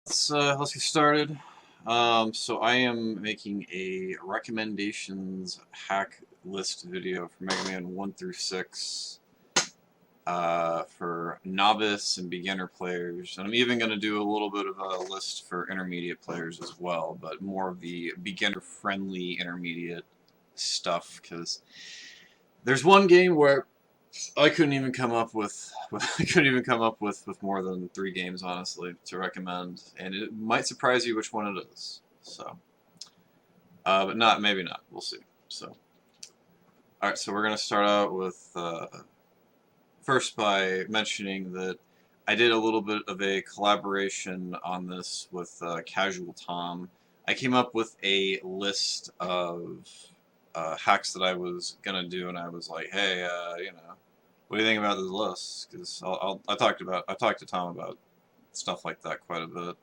Let's get started. So I am making a recommendations hack list video for Mega Man 1 through 6 for novice and beginner players, and I'm even going to do a little bit of a list for intermediate players as well, but more of the beginner-friendly intermediate stuff, because there's one game where I couldn't even come up with more than 3 games, honestly, to recommend, and it might surprise you which one it is. So, but maybe not. We'll see. So, all right. So we're gonna start out with first by mentioning that I did a little bit of a collaboration on this with Casual Tom. I came up with a list of hacks that I was gonna do, and I was like, hey, you know, what do you think about this list? Because I talked to Tom about stuff like that quite a bit,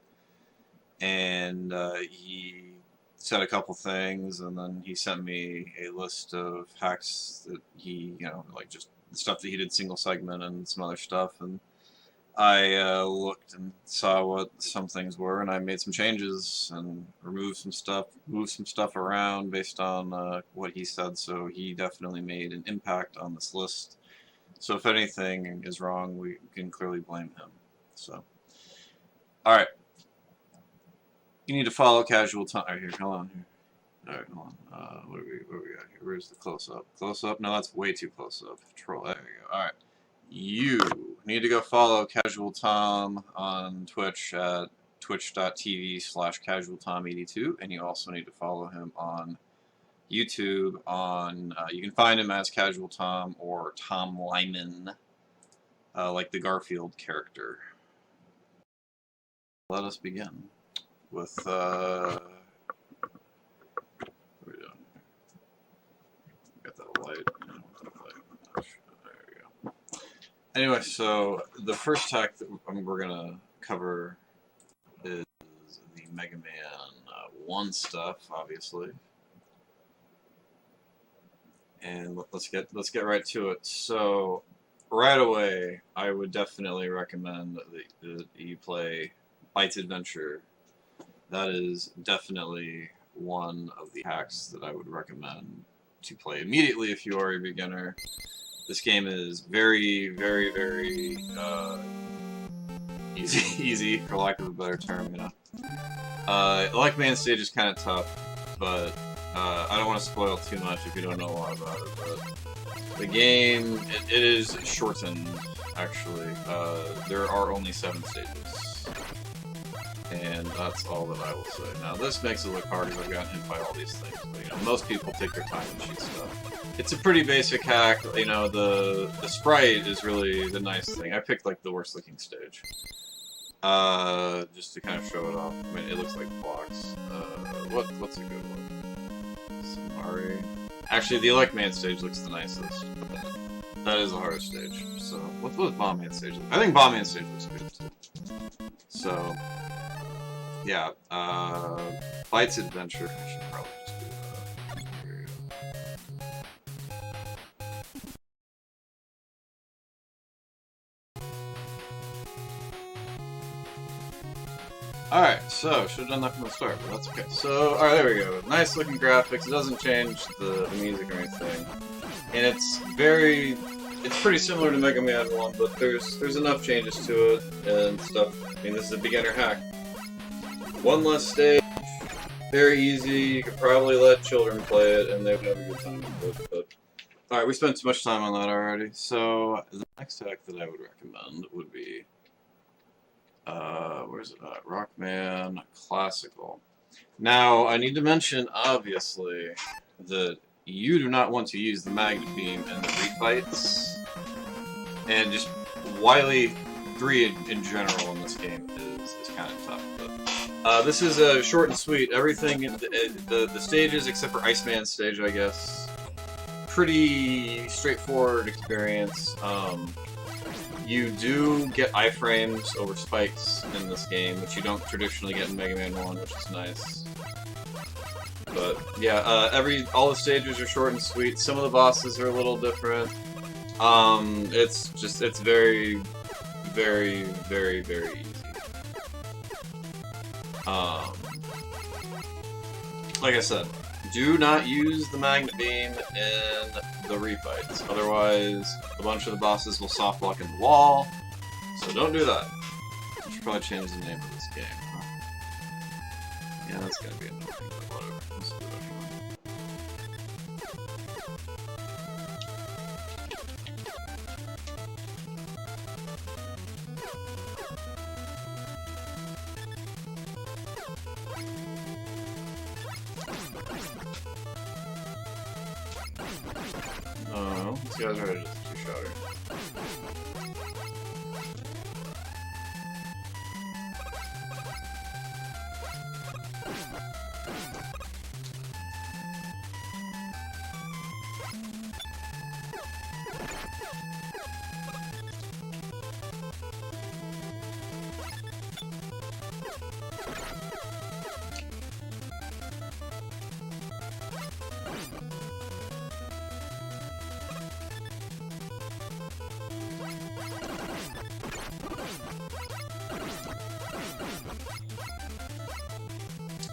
and he said a couple things, and then he sent me a list of hacks that he, you know, like just stuff that he did single segment and some other stuff, and I looked and saw what some things were, and I made some changes and removed some stuff, moved some stuff around based on what he said. So he definitely made an impact on this list. So if anything is wrong, we can clearly blame him. So, all right. You need to follow Casual Tom. Right here, hold on. Here. All right, hold on. What do we got here? Where's the close up? Close up? No, that's way too close up. Troll. There you go. All right. You need to go follow Casual Tom on Twitch at twitch.tv/casualtom82, and you also need to follow him on YouTube on, you can find him as Casual Tom or Tom Lyman, like the Garfield character. Let us begin with, what are we doing? Got that light. There we go. Anyway, so the first hack that we're gonna cover is the Mega Man 1 stuff, obviously. And let's get right to it. So, right away, I would definitely recommend that you play Bytes Adventure. That is definitely one of the hacks that I would recommend to play immediately if you are a beginner. This game is very, very, very easy, for lack of a better term. You know, like main stage is kind of tough, but I don't want to spoil too much if you don't know a lot about it, but the game, it is shortened, actually. There are only 7 stages, and that's all that I will say. Now, this makes it look hard because I've gotten hit by all these things, but, you know, most people take their time and shoot stuff. It's a pretty basic hack. You know, the sprite is really the nice thing. I picked, like, the worst-looking stage, just to kind of show it off. I mean, it looks like blocks. What's a good one? Actually, the Elect Man stage looks the nicest. That is the hardest stage. So, what does Bomb Man stage look? I think Bomb Man stage looks good too. So, yeah, Bytes Adventure. I should probably just do that. Here we go. Alright, so, should have done that from the start, but that's okay. So, alright, there we go. Nice looking graphics, it doesn't change the music or anything. And it's pretty similar to Mega Man 1, but there's enough changes to it and stuff. I mean, this is a beginner hack. One less stage, very easy, you could probably let children play it and they would have a good time with it, but... Alright, we spent too much time on that already, so the next hack that I would recommend would be... where's it at? Rockman Classical. Now, I need to mention, obviously, that you do not want to use the Magnet Beam and the Bytes, and just Wily 3 in general in this game is kind of tough. But this is short and sweet. Everything, the stages, except for Iceman stage, I guess, pretty straightforward experience. You do get iframes over spikes in this game, which you don't traditionally get in Mega Man 1, which is nice. But yeah, all the stages are short and sweet. Some of the bosses are a little different. It's very, very, very, very easy. Like I said, do not use the magnet beam in the refights. Otherwise, a bunch of the bosses will soft block in the wall. So don't do that. I should probably change the name of this game. Huh? Yeah, that's gonna be annoying, but whatever. Let's do it anyway. No, these guys are just two-shotter.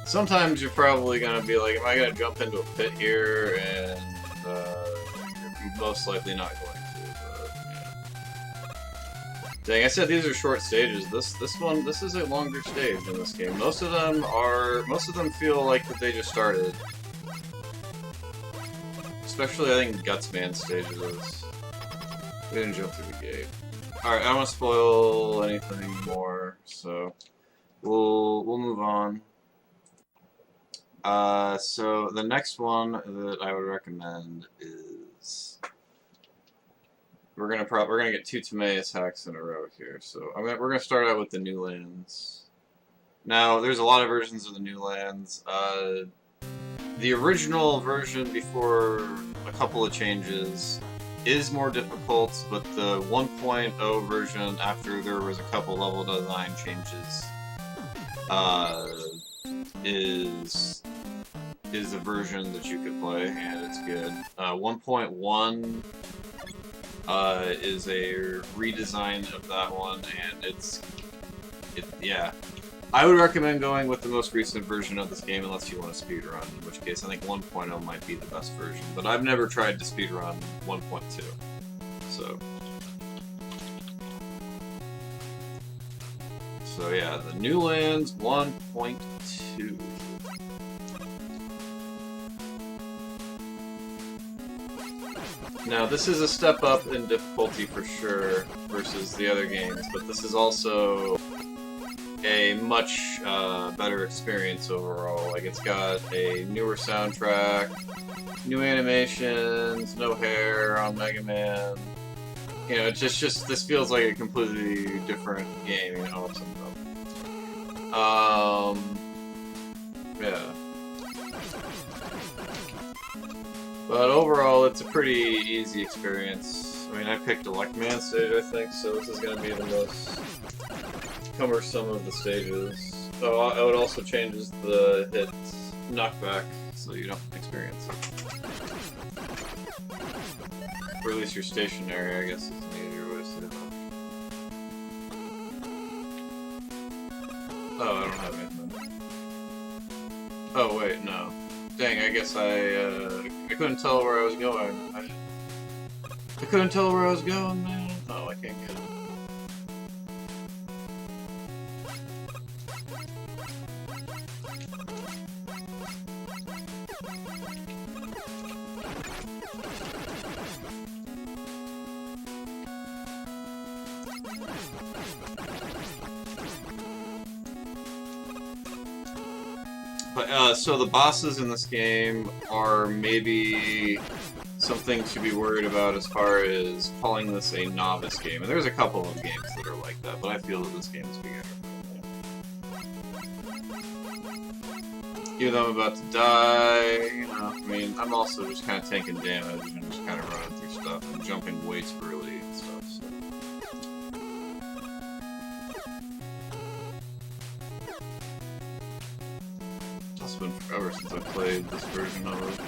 Sometimes you're probably gonna be like, am I gonna jump into a pit here? And you're most likely not going to. But, yeah. Dang, I said these are short stages. This is a longer stage in this game. Most of them feel like that they just started. Especially, I think Gutsman stages. We didn't jump through the gate. All right, I don't want to spoil anything more, so we'll move on. So the next one that I would recommend is we're gonna get 2 Timaeus hacks in a row here. So we're gonna start out with the New Lands. Now there's a lot of versions of the New Lands. The original version before a couple of changes is more difficult, but the 1.0 version after there was a couple level design changes is a version that you could play, and it's good. 1.1 is a redesign of that one, and yeah. I would recommend going with the most recent version of this game unless you want to speedrun, in which case I think 1.0 might be the best version, but I've never tried to speedrun 1.2, so yeah, the New Lands 1.2. Now, this is a step up in difficulty for sure versus the other games, but this is also a much better experience overall. Like, it's got a newer soundtrack, new animations, no hair on Mega Man. You know, it's just this feels like a completely different game, you know, yeah. But overall, it's a pretty easy experience. I mean, I picked Elect Man stage, I think, so this is going to be the most cumbersome of the stages. Oh, I would also change the hit knockback so you don't experience it. Or at least you're stationary, I guess is an easier way to say that. Oh, I don't have anything. Oh, wait, no. Dang, I guess I couldn't tell where I was going. I couldn't tell where I was going, man. Oh, I can't get it. But, so the bosses in this game are maybe something to be worried about as far as calling this a novice game. And there's a couple of games that are like that, but I feel that this game is beginner friendly. Even though I'm about to die, you know, I mean, I'm also just kind of taking damage and just kind of running through stuff and jumping way too early and stuff, so. It's been forever since I played this version of it.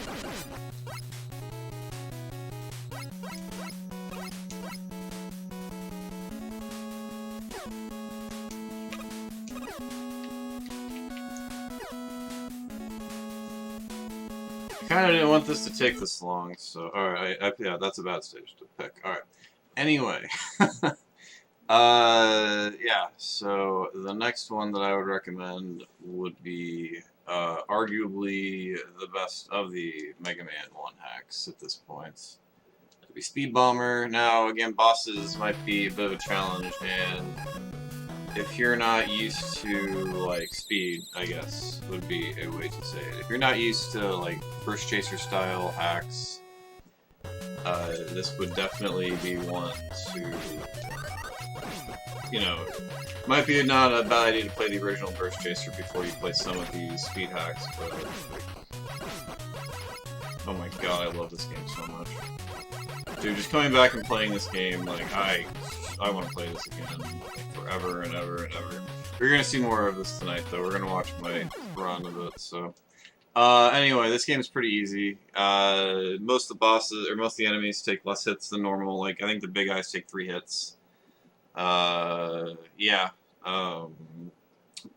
Kind of didn't want this to take this long, so alright, yeah, that's a bad stage to pick. Alright. Anyway. Yeah, so the next one that I would recommend would be arguably the best of the Mega Man 1 hacks at this point. It would be Speed Bomber. Now, again, bosses might be a bit of a challenge, and if you're not used to, like, speed, I guess, would be a way to say it. If you're not used to, like, Burst Chaser style hacks, this would definitely be one to, you know, might be not a bad idea to play the original Burst Chaser before you play some of these speed hacks, but oh my god, I love this game so much. Dude, just coming back and playing this game, like, I want to play this again, like, forever and ever and ever. We're gonna see more of this tonight, though. We're gonna watch my run of it, so. Anyway, this game's pretty easy. Most of the bosses, or most of the enemies take less hits than normal. Like, I think the big guys take 3 hits. Yeah.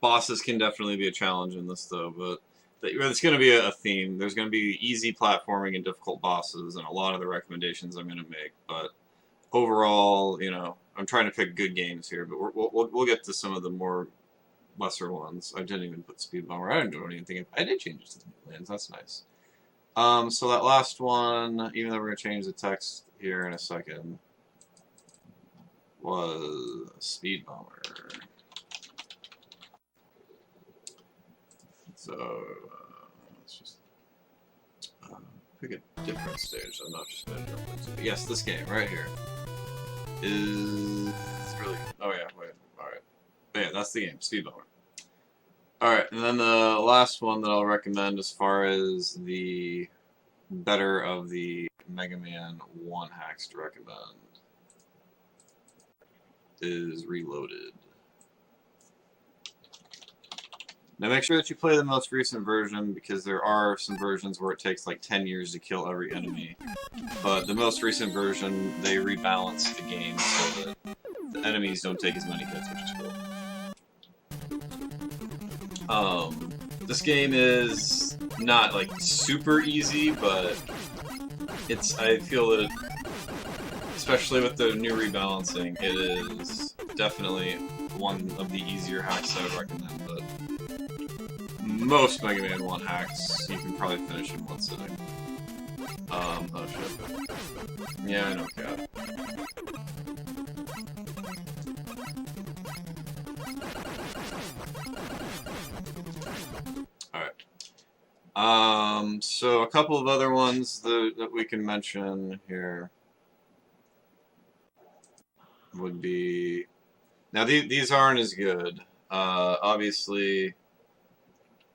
Bosses can definitely be a challenge in this, though, but it's going to be a theme. There's going to be easy platforming and difficult bosses, and a lot of the recommendations I'm going to make, but overall, you know, I'm trying to pick good games here, but we'll get to some of the more lesser ones. I didn't even put Speed Bomber. I didn't even think I did change it to the new lands. That's nice. So that last one, even though we're going to change the text here in a second, was Speed Bomber. So, let's just pick a different stage. I'm not just going to jump into it. Yes, this game right here is really good. Oh yeah, wait, alright. But yeah, that's the game, Speed Bomber. Alright, and then the last one that I'll recommend as far as the better of the Mega Man 1 hacks to recommend is Reloaded. Now make sure that you play the most recent version, because there are some versions where it takes like 10 years to kill every enemy. But the most recent version, they rebalance the game so that the enemies don't take as many hits, which is cool. This game is not like super easy, but I feel that especially with the new rebalancing, it is definitely one of the easier hacks I would recommend. But most Mega Man 1 hacks, you can probably finish in one sitting. Oh shit. Yeah, I know, Cat. Alright. So a couple of other ones that we can mention here would be... Now, these aren't as good. Obviously...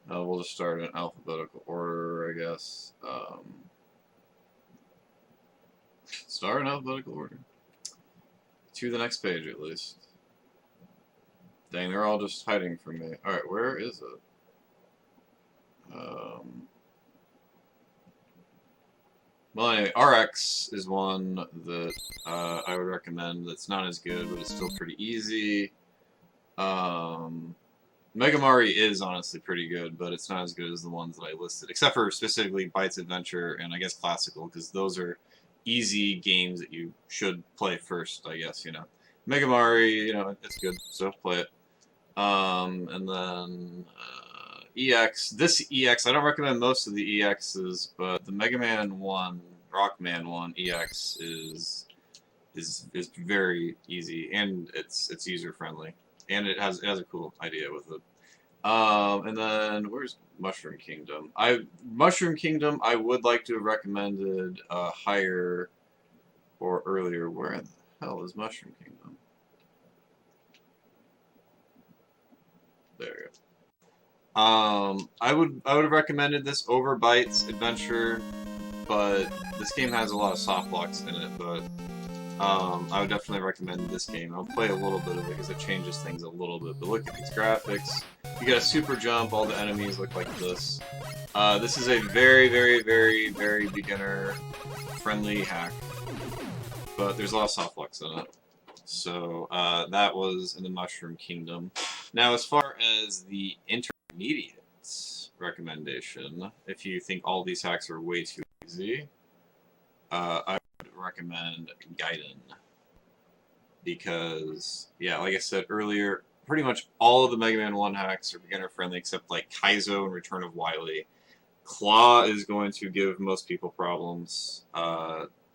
we'll just start in alphabetical order, I guess. Start in alphabetical order. To the next page, at least. Dang, they're all just hiding from me. Alright, where is it? Well, anyway, RX is one that I would recommend that's not as good, but it's still pretty easy. Megamari is honestly pretty good, but it's not as good as the ones that I listed, except for specifically Bytes Adventure and I guess Classical, because those are easy games that you should play first, I guess, you know. Megamari, you know, it's good, so play it. And then EX. This EX, I don't recommend most of the EXs, but the Mega Man 1, Rockman 1 EX is very easy, and it's user friendly. And it has a cool idea with it. And then where's Mushroom Kingdom? Mushroom Kingdom I would like to have recommended higher or earlier. Where in the hell is Mushroom Kingdom? There you go. I would have recommended this over Bytes Adventure, but this game has a lot of soft blocks in it, but I would definitely recommend this game. I'll play a little bit of it because it changes things a little bit. But look at these graphics. You get a super jump, all the enemies look like this. This is a very, very, very, very beginner-friendly hack. But there's a lot of soft blocks in it. So that was in the Mushroom Kingdom. Now as far as the intermediate recommendation, if you think all these hacks are way too easy, I would recommend Gaiden. Because, yeah, like I said earlier, pretty much all of the Mega Man 1 hacks are beginner-friendly except, like, Kaizo and Return of Wily. Claw is going to give most people problems.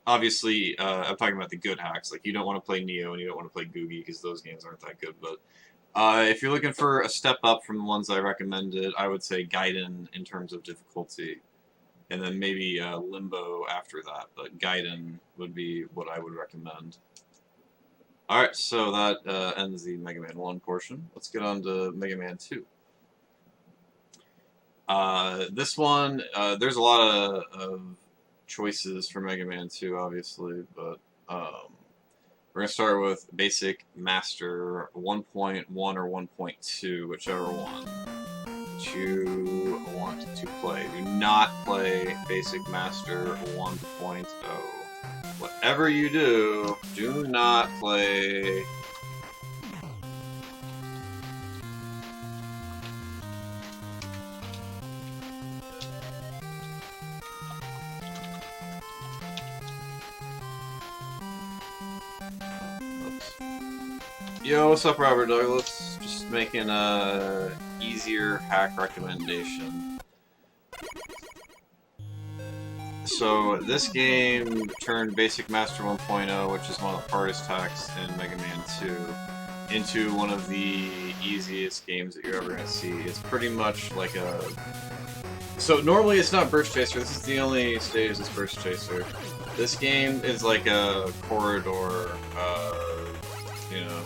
Obviously, I'm talking about the good hacks. Like, you don't want to play Neo and you don't want to play Googie because those games aren't that good. But if you're looking for a step up from the ones I recommended, I would say Gaiden in terms of difficulty. And then maybe Limbo after that. But Gaiden would be what I would recommend. Alright, so that ends the Mega Man 1 portion. Let's get on to Mega Man 2. This one, there's a lot of choices for Mega Man 2, obviously, but we're going to start with Basic Master 1.1 or 1.2, whichever one you want to play. Do not play Basic Master 1.0. Whatever you do, do not play... Oops. Yo, what's up, Robert Douglas? Just making a easier hack recommendation. So this game turned Basic Master 1.0, which is one of the hardest hacks in Mega Man 2, into one of the easiest games that you're ever going to see. It's pretty much like a... So normally it's not Burst Chaser, this is the only stage that's Burst Chaser. This game is like a corridor, you know,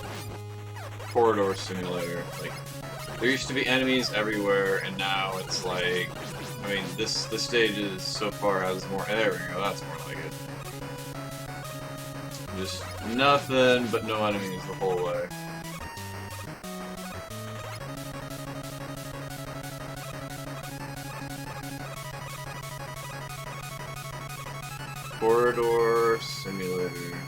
corridor simulator. Like, there used to be enemies everywhere, and now it's like... I mean, this stage is so far has more. There we go. That's more like it. Just nothing but no enemies the whole way. Corridor simulator.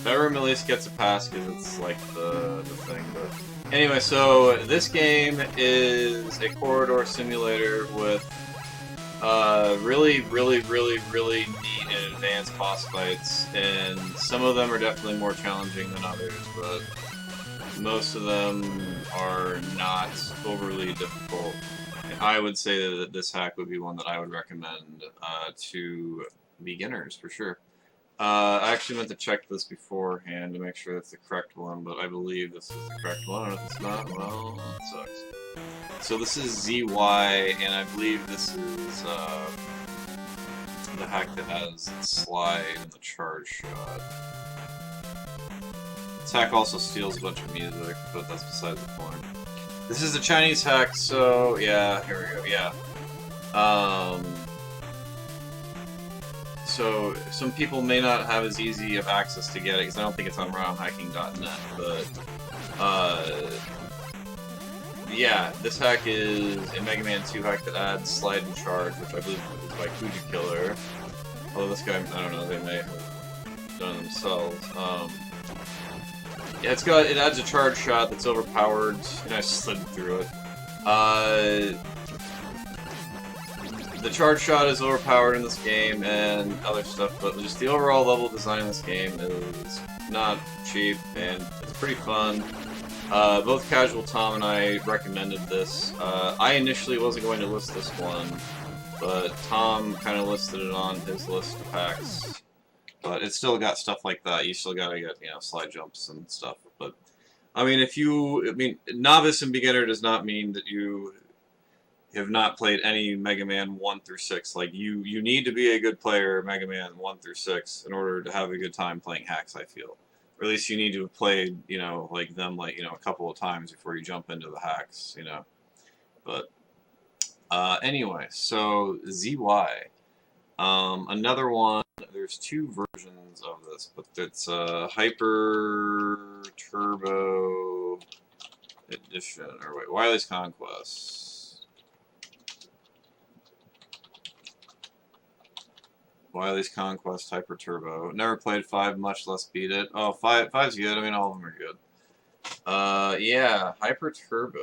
Bedroom at least gets a pass because it's like the thing, but. Anyway, so this game is a corridor simulator with really neat and advanced boss fights, and some of them are definitely more challenging than others, but most of them are not overly difficult. And I would say that this hack would be one that I would recommend to beginners, for sure. I actually meant to check this beforehand to make sure that's the correct one, but I believe this is the correct one, and if it's not, well, that sucks. So this is ZY, and I believe this is the hack that has the slide and the charge shot. This hack also steals a bunch of music, but that's besides the point. This is a Chinese hack, so yeah, here we go, yeah. So, some people may not have as easy of access to get it, because I don't think it's on ROMhacking.net, but, yeah, this hack is a Mega Man 2 hack that adds slide and charge, which I believe is by Kuji Killer. Although this guy, I don't know, they may have done it themselves. Yeah, it adds a charge shot that's overpowered, and I slid through it. The charge shot is overpowered in this game and other stuff, but just the overall level design in this game is not cheap and it's pretty fun. Both Casual Tom and I recommended this. I initially wasn't going to list this one, but Tom kind of listed it on his list of hacks. But it's still got stuff like that. You still gotta get, you know, slide jumps and stuff. But I mean, novice and beginner does not mean that you have not played any Mega Man 1 through 6. Like, you need to be a good player of Mega Man 1 through 6 in order to have a good time playing hacks, I feel. Or at least you need to have played, you know, like them, like, you know, a couple of times before you jump into the hacks, you know. But, anyway, so ZY. Another one, there's two versions of this, but it's Hyper Turbo Edition, or wait, Wily's Conquest. Wily's Conquest Hyper Turbo. Never played 5, much less beat it. Oh, 5's good. I mean, all of them are good. Yeah, Hyper Turbo.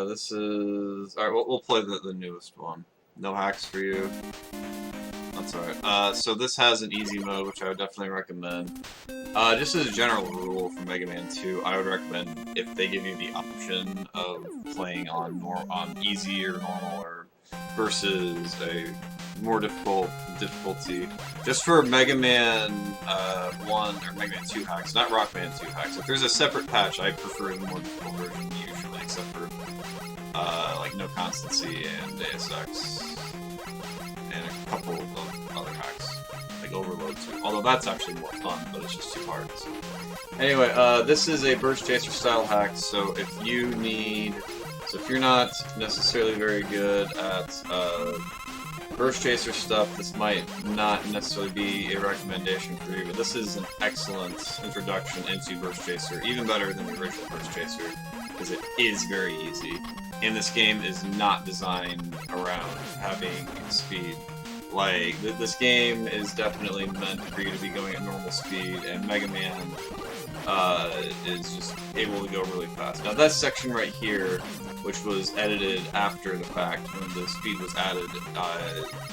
This is... Alright, we'll play the newest one. No hacks for you. That's alright. So this has an easy mode, which I would definitely recommend. Just as a general rule for Mega Man 2, I would recommend if they give you the option of playing on easy or normal or versus a more difficulty. Just for Mega Man 1 or Mega Man 2 hacks, not Rock Man 2 hacks. If there's a separate patch, I prefer the more difficult version usually, except for like No Constancy and Deus Ex and a couple of other hacks, like Overload too. Although that's actually more fun, but it's just too hard. So. Anyway, this is a Burst Chaser style hack, so if you need... So if you're not necessarily very good at Burst Chaser stuff, this might not necessarily be a recommendation for you, but this is an excellent introduction into Burst Chaser, even better than the original Burst Chaser, because it is very easy. And this game is not designed around having speed. Like, this game is definitely meant for you to be going at normal speed, and Mega Man is just able to go really fast. Now, that section right here, which was edited after the fact when the speed was added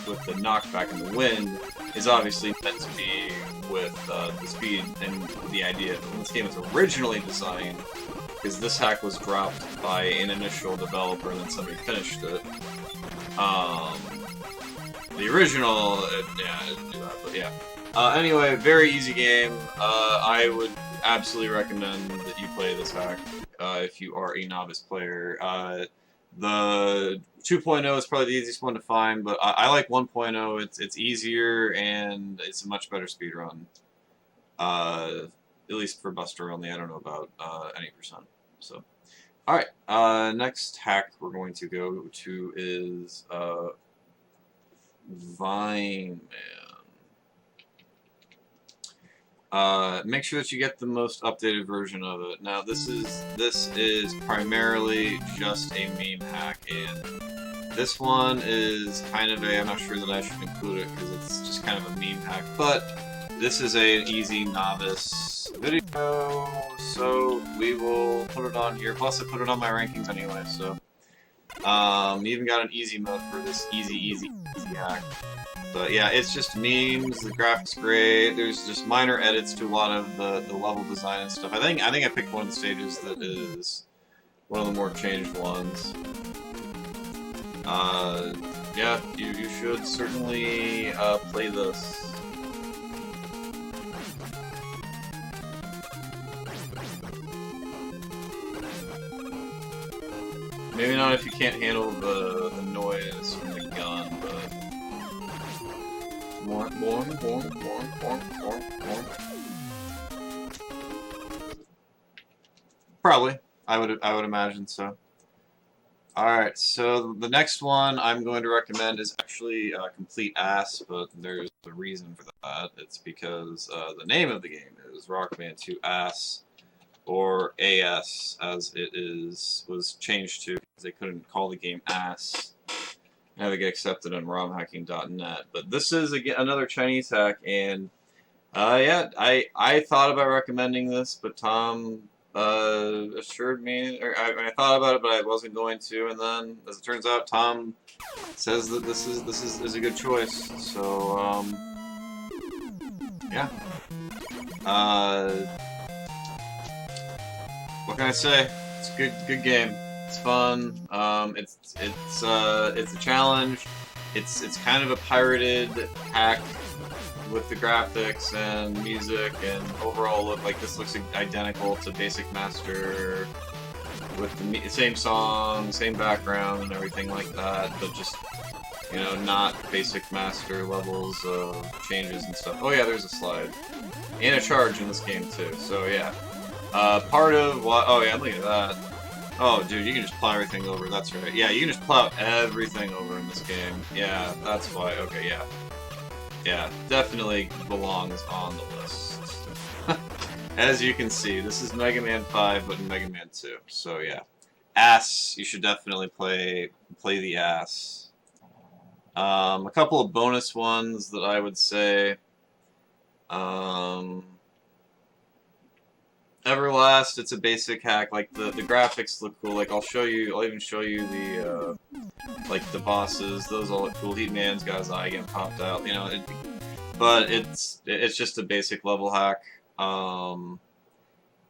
with the knockback in the wind, is obviously meant to be with the speed and the idea that when this game was originally designed, because this hack was dropped by an initial developer and then somebody finished it. The original, yeah, it didn't do that, but yeah. Anyway, very easy game. I would absolutely recommend that you play this hack if you are a novice player. The 2.0 is probably the easiest one to find, but I like 1.0. It's easier and it's a much better speedrun. At least for Buster only. I don't know about any percent. So, all right. Next hack we're going to go to is Vine Man. Make sure that you get the most updated version of it. Now, this is primarily just a meme hack, and this one is kind of a... I'm not sure that I should include it because it's just kind of a meme hack, but this is an easy novice video, so we will put it on here. Plus, I put it on my rankings anyway, so... even got an easy mode for this easy hack. But yeah, it's just memes, the graphics great, there's just minor edits to a lot of the level design and stuff. I think I picked one of the stages that is one of the more changed ones. Yeah, you should certainly play this. Maybe not if you can't handle the noise from the gun, but... Probably. I would imagine so. Alright, so the next one I'm going to recommend is actually Complete Ass, but there's a reason for that. It's because the name of the game is Rockman 2 Ass, or AS, as it was changed to, because they couldn't call the game Ass. Now they get accepted on romhacking.net. But this is another Chinese hack, and yeah, I thought about recommending this, but Tom assured me, or I thought about it, but I wasn't going to, and then, as it turns out, Tom says that this is a good choice. So yeah. What can I say? It's a good game. It's fun. It's a challenge. It's kind of a pirated hack with the graphics and music and overall look. Like, this looks identical to Basic Master with the same song, same background, and everything like that. But just, you know, not Basic Master levels of changes and stuff. Oh yeah, there's a slide and a charge in this game too. So yeah. Part of what... Oh yeah, look at that. Oh, dude, you can just plow everything over. That's right. Yeah, you can just plow everything over in this game. Yeah, that's why. Okay, yeah. Yeah, definitely belongs on the list. As you can see, this is Mega Man 5, but in Mega Man 2. So yeah. Ass, you should definitely play the Ass. A couple of bonus ones that I would say. Everlast, it's a basic hack. Like the graphics look cool. Like I'll even show you the like the bosses. Those all look cool. Heatman's got his eye getting popped out. You know, but it's just a basic level hack.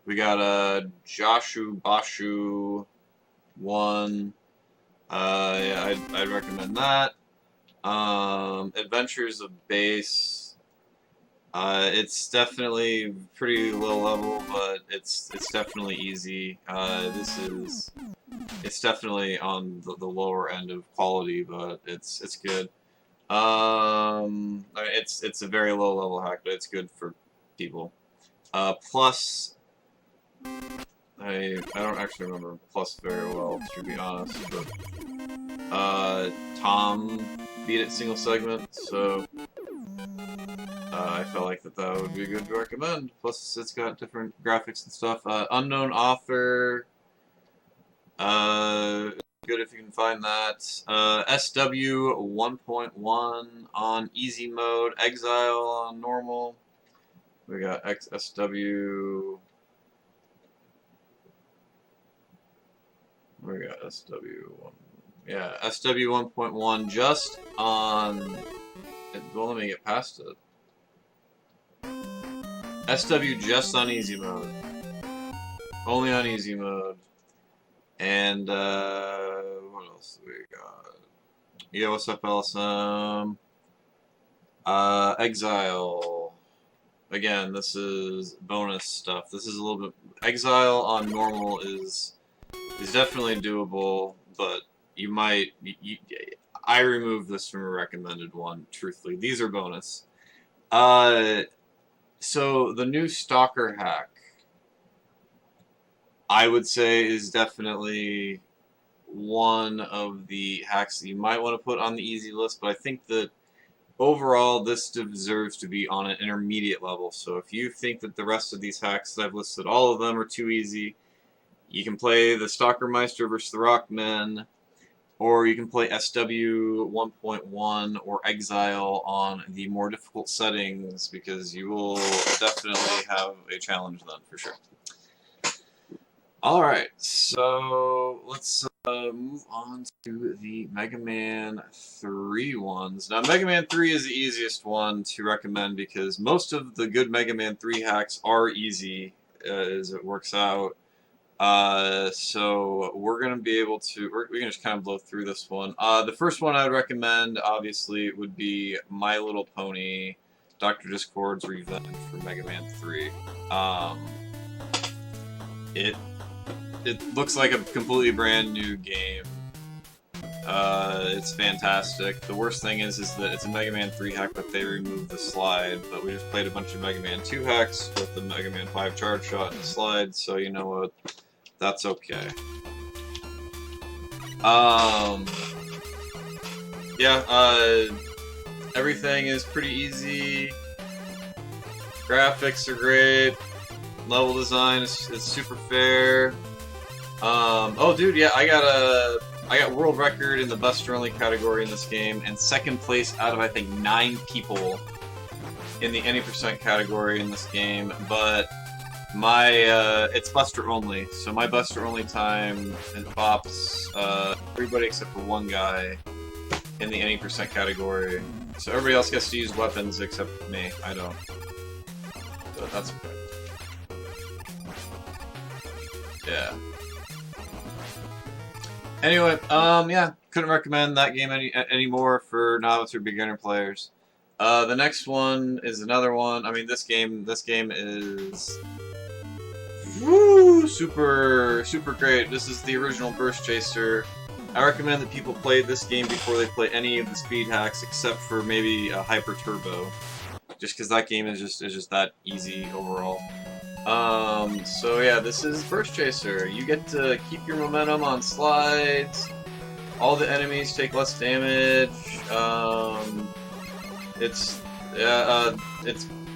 We got a Joshu Bashu one. Yeah, I'd recommend that. Adventures of Base. It's definitely pretty low level, but it's definitely easy. It's definitely on the lower end of quality, but it's good. I mean, it's a very low level hack, but it's good for people. Plus, I don't actually remember Plus very well, to be honest, but Tom beat it single segment, so I felt like that would be good to recommend. Plus, it's got different graphics and stuff. Unknown Author, good if you can find that. SW 1.1 on easy mode. Exile on normal. We got SW. We got SW1. Yeah, SW 1.1 just on. Well, let me get past it. SW just on easy mode. Only on easy mode. And, what else do we got? Yeah, what's up, LSM? Exile. Again, this is bonus stuff. This is a little bit... Exile on normal is definitely doable, but you might... I removed this from a recommended one, truthfully. These are bonus. So, the new Stalker hack, I would say, is definitely one of the hacks that you might want to put on the easy list, but I think that overall this deserves to be on an intermediate level. So if you think that the rest of these hacks that I've listed, all of them are too easy, you can play the Stalkermeister versus the Rockmen, or you can play SW 1.1 or Exile on the more difficult settings, because you will definitely have a challenge then, for sure. Alright, so let's move on to the Mega Man 3 ones. Now, Mega Man 3 is the easiest one to recommend because most of the good Mega Man 3 hacks are easy as it works out. So we're going to be able to, we're going to just kind of blow through this one. The first one I would recommend, obviously, would be My Little Pony, Dr. Discord's Revenge for Mega Man 3. It looks like a completely brand new game. It's fantastic. The worst thing is that it's a Mega Man 3 hack, but they removed the slide. But we just played a bunch of Mega Man 2 hacks with the Mega Man 5 charge shot and the slide, so you know what? That's okay. Yeah, everything is pretty easy. Graphics are great. Level design is super fair. Oh, dude, yeah, I got world record in the Buster Only category in this game, and second place out of, I think, 9 people in the any percent category in this game, but my, it's Buster Only, so my Buster Only time bops, everybody except for one guy in the any percent category, so everybody else gets to use weapons except me. I don't. But that's okay. Yeah. Anyway, yeah, couldn't recommend that game anymore for novice or beginner players. The next one is another one. I mean, this game is super great. This is the original Burst Chaser. I recommend that people play this game before they play any of the speed hacks, except for maybe Hyper Turbo, just because that game is just that easy overall. So yeah, this is Burst Chaser. You get to keep your momentum on slides. All the enemies take less damage. It's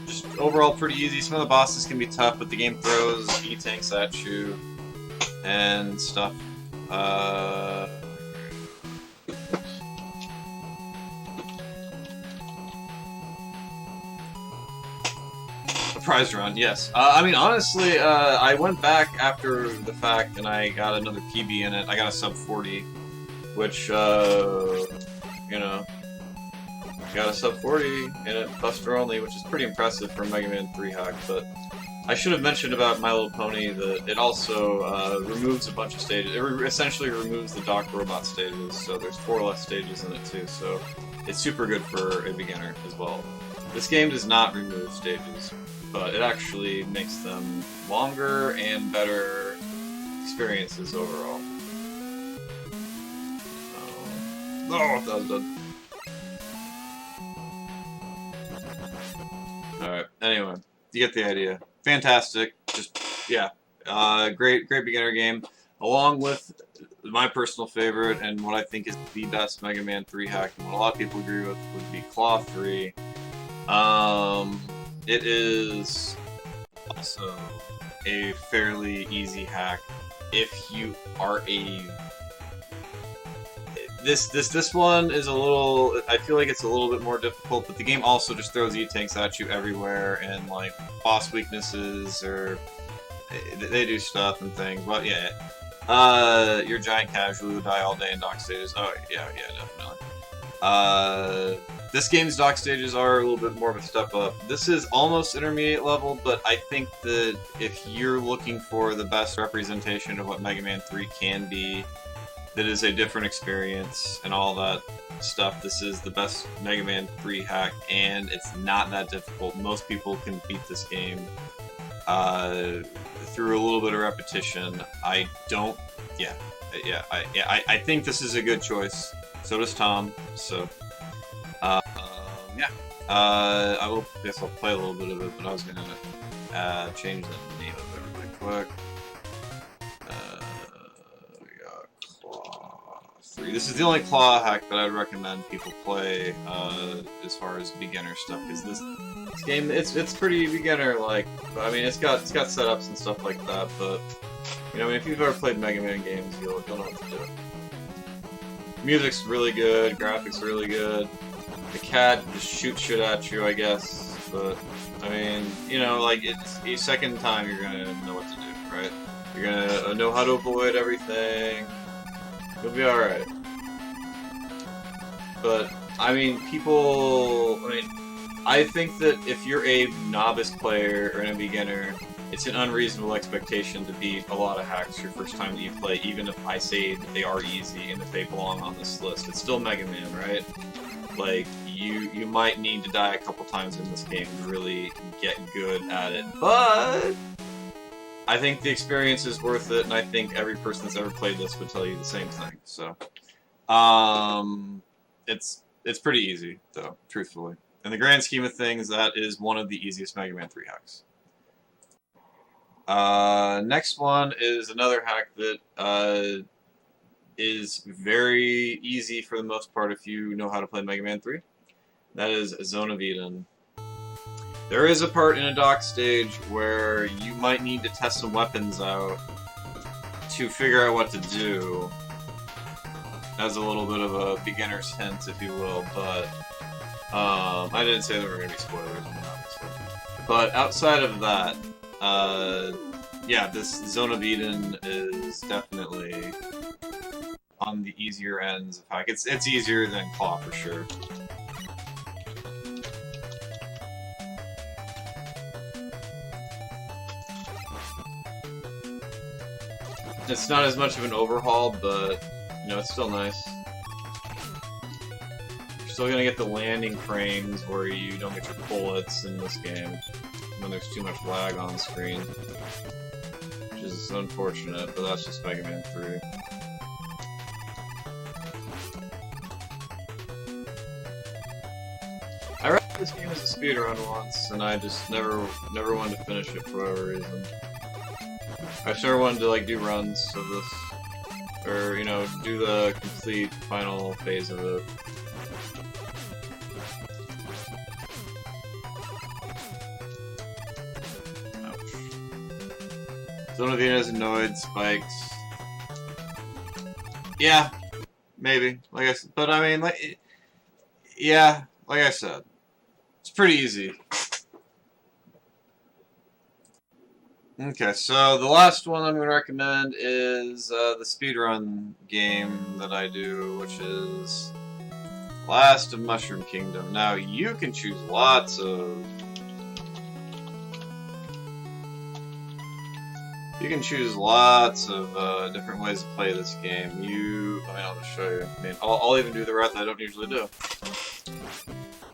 just overall pretty easy. Some of the bosses can be tough, but the game throws E-tanks at you and stuff. Prize run, yes. I mean, honestly, I went back after the fact and I got another PB in it. I got a sub 40, which, you know, got a sub 40 in it, Buster only, which is pretty impressive for a Mega Man 3 hack, but I should have mentioned about My Little Pony that it also removes a bunch of stages. It essentially removes the Doc Robot stages, so there's 4 less stages in it too, so it's super good for a beginner as well. This game does not remove stages, but it actually makes them longer and better experiences overall. Oh, that was done. Alright, anyway, you get the idea. Fantastic, just, yeah, great beginner game, along with my personal favorite and what I think is the best Mega Man 3 hack, and what a lot of people agree with would be Claw 3. It is also a fairly easy hack if you are a... This one is a little... I feel like it's a little bit more difficult, but the game also just throws E-tanks at you everywhere, and like boss weaknesses, or they do stuff and things. But yeah, your giant casual will die all day in dock stages. Oh yeah, definitely. This game's dock stages are a little bit more of a step up. This is almost intermediate level, but I think that if you're looking for the best representation of what Mega Man 3 can be, that is a different experience and all that stuff, this is the best Mega Man 3 hack, and it's not that difficult. Most people can beat this game through a little bit of repetition. I think this is a good choice. So does Tom. So, yeah. I guess I'll play a little bit of it, but I was gonna change the name of it really quick. We got Claw 3. This is the only Claw hack that I'd recommend people play as far as beginner stuff, because this game it's pretty beginner-like. I mean, it's got setups and stuff like that, but you know, I mean, if you've ever played Mega Man games, you'll know what to do. Music's really good, graphics really good. The cat just shoots shit at you, I guess, but I mean, you know, like, it's a second time you're gonna know what to do, right? You're gonna know how to avoid everything. You'll be alright. But I mean, I think that if you're a novice player or a beginner, it's an unreasonable expectation to beat a lot of hacks your first time that you play, even if I say that they are easy and if they belong on this list. It's still Mega Man, right? Like, you might need to die a couple times in this game to really get good at it, but I think the experience is worth it, and I think every person that's ever played this would tell you the same thing. So, it's pretty easy, though, truthfully. In the grand scheme of things, that is one of the easiest Mega Man 3 hacks. Next one is another hack that is very easy for the most part if you know how to play Mega Man 3. That is Zone of Eden. There is a part in a dock stage where you might need to test some weapons out to figure out what to do, as a little bit of a beginner's hint, if you will, but I didn't say there were going to be spoilers, obviously. But outside of that, yeah, this Zone of Eden is definitely on the easier ends of hack. It's easier than Claw for sure. It's not as much of an overhaul, but you know, it's still nice. You're still gonna get the landing frames where you don't get your bullets in this game when there's too much lag on screen, which is unfortunate, but that's just Mega Man 3. I read this game as a speedrun once, and I just never wanted to finish it for whatever reason. I sure wanted to like do runs of this, or you know, do the complete final phase of it. Ouch. Zone of Eden has annoyed spikes. Yeah, maybe. Like I said, but I mean, like, yeah, like I said, it's pretty easy. Okay, so the last one I'm going to recommend is the speedrun game that I do, which is Last of Mushroom Kingdom. Now, you can choose lots of... You can choose lots of different ways to play this game. I'll just show you. I mean, I'll even do the route that I don't usually do.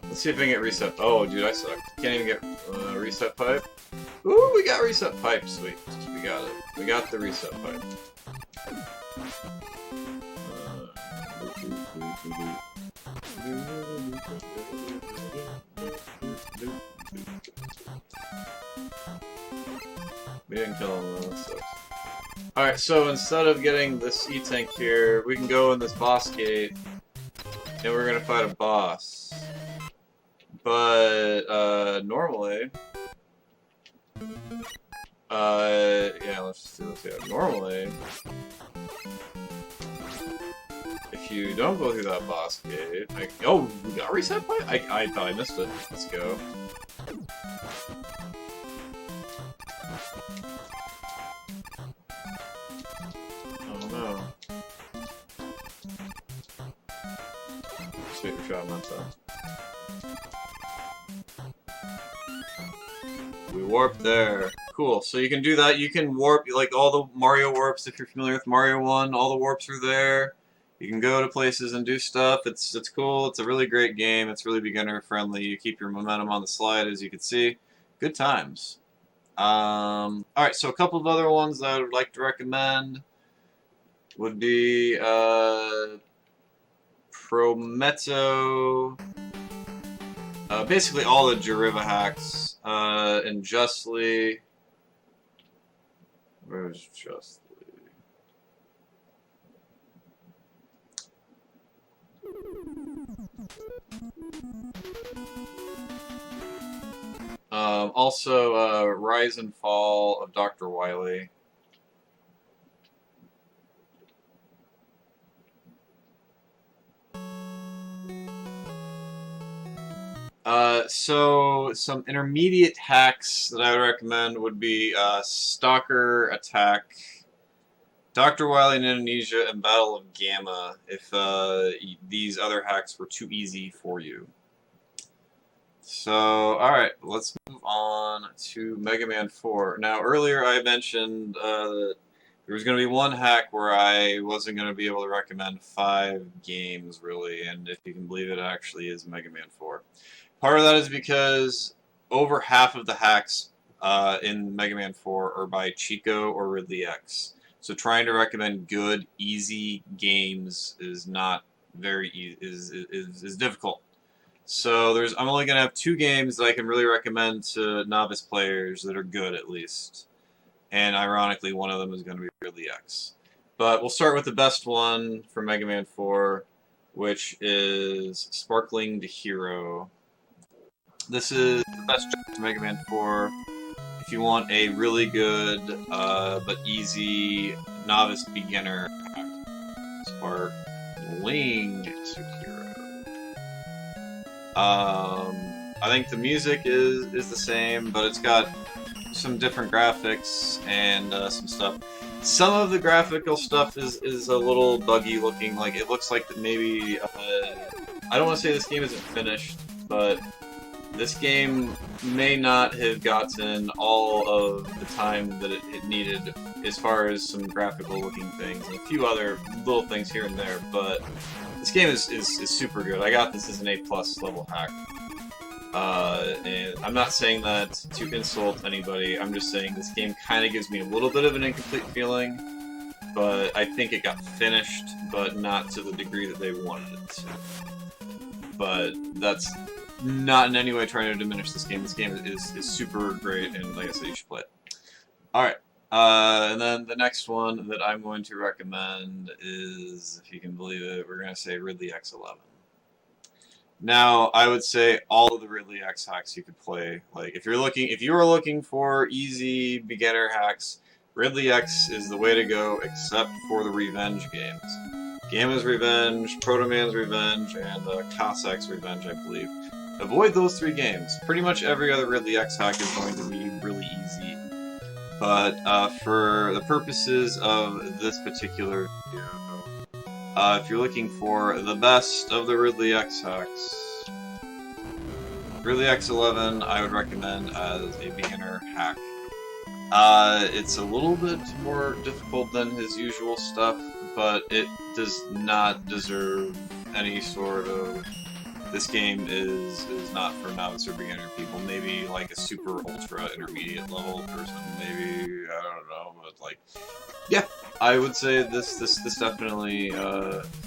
Let's see if I can get reset. Oh, dude, I suck. Can't even get reset pipe. Ooh, we got reset pipe. Sweet. We got it. We got the reset pipe. We didn't kill him though, that sucks. Alright, so instead of getting this E-tank here, we can go in this boss gate, and we're gonna fight a boss. But, normally... yeah, let's just do this here. Normally... If you don't go through that boss gate... oh, we got reset pipe? I thought I missed it. Let's go. Oh no. Super shot myself. We warp there. Cool. So you can do that. You can warp, like all the Mario warps, if you're familiar with Mario 1, all the warps are there. You can go to places and do stuff. It's cool. It's a really great game. It's really beginner friendly. You keep your momentum on the slide, as you can see. Good times. Alright, so a couple of other ones that I would like to recommend would be Prometto. Basically all the Jariva hacks, and Justly. Where's Justly? Also, Rise and Fall of Dr. Wily. So some intermediate hacks that I would recommend would be Stalker Attack, Dr. Wily in Indonesia, and Battle of Gamma, if these other hacks were too easy for you. So, alright, let's move on to Mega Man 4. Now, earlier I mentioned that there was going to be one hack where I wasn't going to be able to recommend 5 games, really, and if you can believe it, actually is Mega Man 4. Part of that is because over half of the hacks in Mega Man 4 are by Chico or Ridley X. So trying to recommend good, easy games is not very is difficult. So I'm only gonna have 2 games that I can really recommend to novice players that are good at least. And ironically, one of them is going to be Ridley X. But we'll start with the best one for Mega Man 4, which is Sparkling to Hero. This is the best choice to Mega Man 4 if you want a really good but easy novice beginner Sparkling to Hero. I think the music is the same, but it's got some different graphics and some stuff. Some of the graphical stuff is a little buggy looking. Like it looks like that maybe I don't want to say this game isn't finished, but this game may not have gotten all of the time that it needed as far as some graphical looking things and a few other little things here and there, but this game is super good. I got this as an A+ level hack. And I'm not saying that to insult anybody, I'm just saying this game kind of gives me a little bit of an incomplete feeling, but I think it got finished, but not to the degree that they wanted it to. But that's not in any way trying to diminish this game. This game is super great, and like I said, you should play it. Alright, and then the next one that I'm going to recommend is, if you can believe it, we're going to say Ridley X11. Now, I would say all of the Ridley X hacks you could play. Like, if you were looking for easy beginner hacks, Ridley X is the way to go, except for the Revenge games. Gamma's Revenge, Proto Man's Revenge, and Cossack's Revenge, I believe. Avoid those 3 games. Pretty much every other Ridley X hack is going to be really easy. But for the purposes of this particular video, if you're looking for the best of the Ridley X hacks, Ridley X11 I would recommend as a beginner hack. It's a little bit more difficult than his usual stuff, but it does not deserve any sort of... This game is not for novice or beginner people. Maybe like a super ultra intermediate level person, maybe, I don't know, but like, yeah, I would say this definitely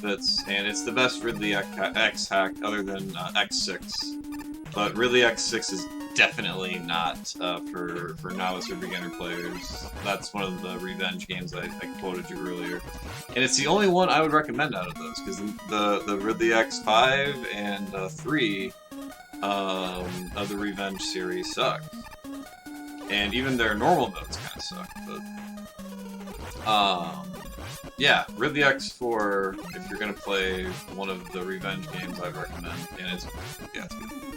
fits, and it's the best Ridley X hack other than X6. But Ridley X6 is definitely not for novice or beginner players. That's one of the revenge games I quoted you earlier. And it's the only one I would recommend out of those, because the Ridley X5 and 3 of the revenge series suck. And even their normal modes kind of suck, but... yeah, Ridley X4, if you're gonna play one of the revenge games, I'd recommend, and it's good.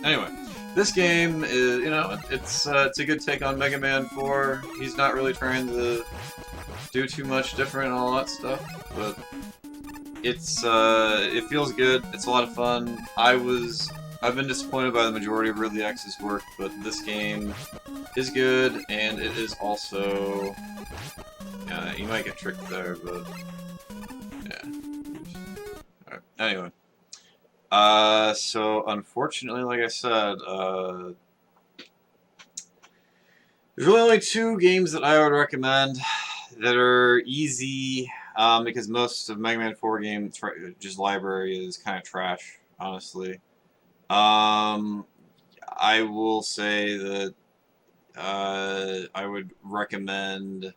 Anyway, this game is, you know, it's a good take on Mega Man 4. He's not really trying to do too much different and all that stuff, but it's it feels good. It's a lot of fun. I've been disappointed by the majority of Ridley X's work, but this game is good, and it is also... you might get tricked there, but... yeah. Alright, anyway. So, unfortunately, like I said, there's really only 2 games that I would recommend that are easy, because most of Mega Man 4 games, just library, is kind of trash, honestly. I will say that I would recommend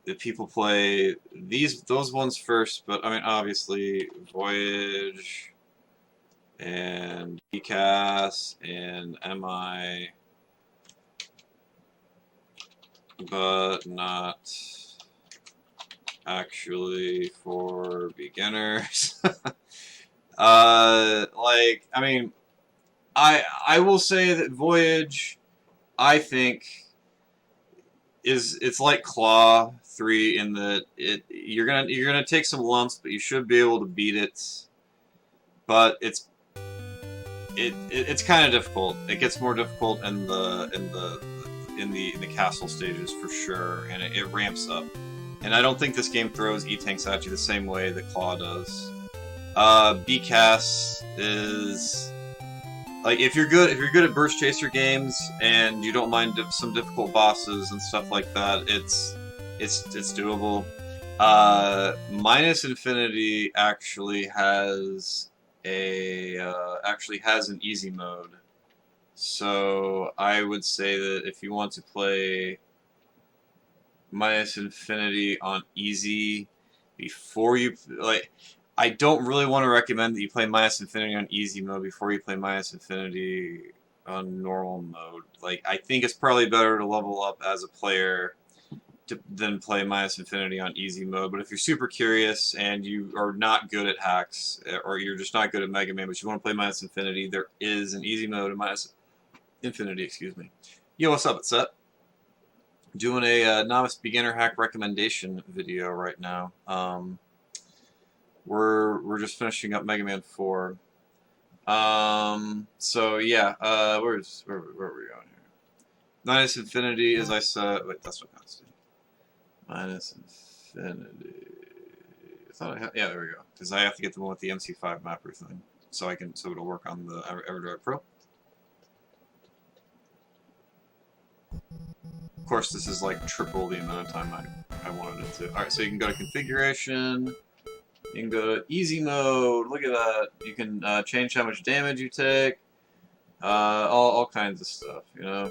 that people play those ones first, but I mean, obviously, Voyage and BCAS and MI, but not actually for beginners. Like, I mean, I will say that Voyage, I think, it's like Claw 3 in that you're gonna take some lumps, but you should be able to beat it. But it's kind of difficult. It gets more difficult in the castle stages for sure, and it ramps up. And I don't think this game throws E-tanks at you the same way that Claw does. BCAS is... like, if you're good at burst chaser games and you don't mind some difficult bosses and stuff like that, it's doable. Minus Infinity actually has an easy mode, so I would say that if you want to play Minus Infinity on easy before you I don't really want to recommend that you play Minus Infinity on easy mode before you play Minus Infinity on normal mode. Like, I think it's probably better to level up as a player than play Minus Infinity on easy mode. But if you're super curious and you are not good at hacks, or you're just not good at Mega Man, but you want to play Minus Infinity, there is an easy mode in Minus Infinity, excuse me. Yo, what's up? It's Set. Doing a novice beginner hack recommendation video right now. We're just finishing up Mega Man 4. So yeah, where are we going here? Minus Infinity, as I said. Wait, that's what constant. Minus Infinity. I thought I had. Yeah, there we go. Because I have to get the one with the MC5 mapper thing, so it'll work on the EverDrive Pro. Of course, this is like triple the amount of time I wanted it to. All right, so you can go to configuration. You can go to easy mode. Look at that. You can change how much damage you take. All kinds of stuff, you know.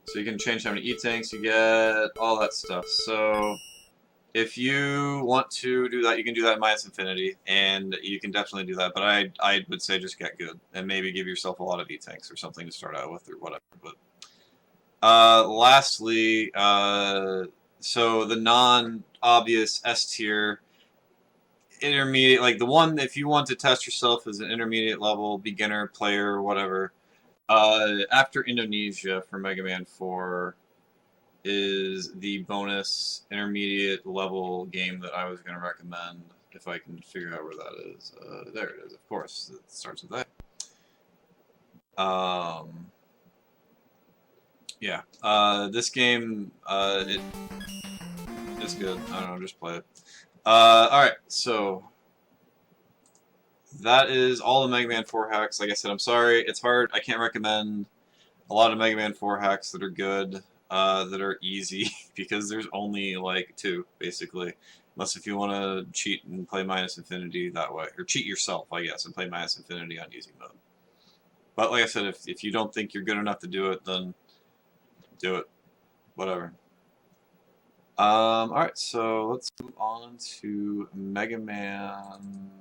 So you can change how many E-tanks you get, all that stuff. So if you want to do that, you can do that in Minus Infinity, and you can definitely do that. But I would say just get good, and maybe give yourself a lot of E-tanks or something to start out with, or whatever. But lastly, so the non-obvious S tier. Intermediate, like the one, if you want to test yourself as an intermediate level beginner player or whatever, after Indonesia for Mega Man 4, is the bonus intermediate level game that I was going to recommend, if I can figure out where that is. There it is, of course. It starts with that. Yeah. This game, it's good. I don't know, just play it. Alright, so that is all the Mega Man 4 hacks. Like I said, I'm sorry, it's hard. I can't recommend a lot of Mega Man 4 hacks that are good, that are easy, because there's only like 2, basically. Unless if you want to cheat and play minus infinity that way. Or cheat yourself, I guess, and play minus infinity on easy mode. But like I said, if you don't think you're good enough to do it, then do it. Whatever. Alright, so let's move on to Mega Man...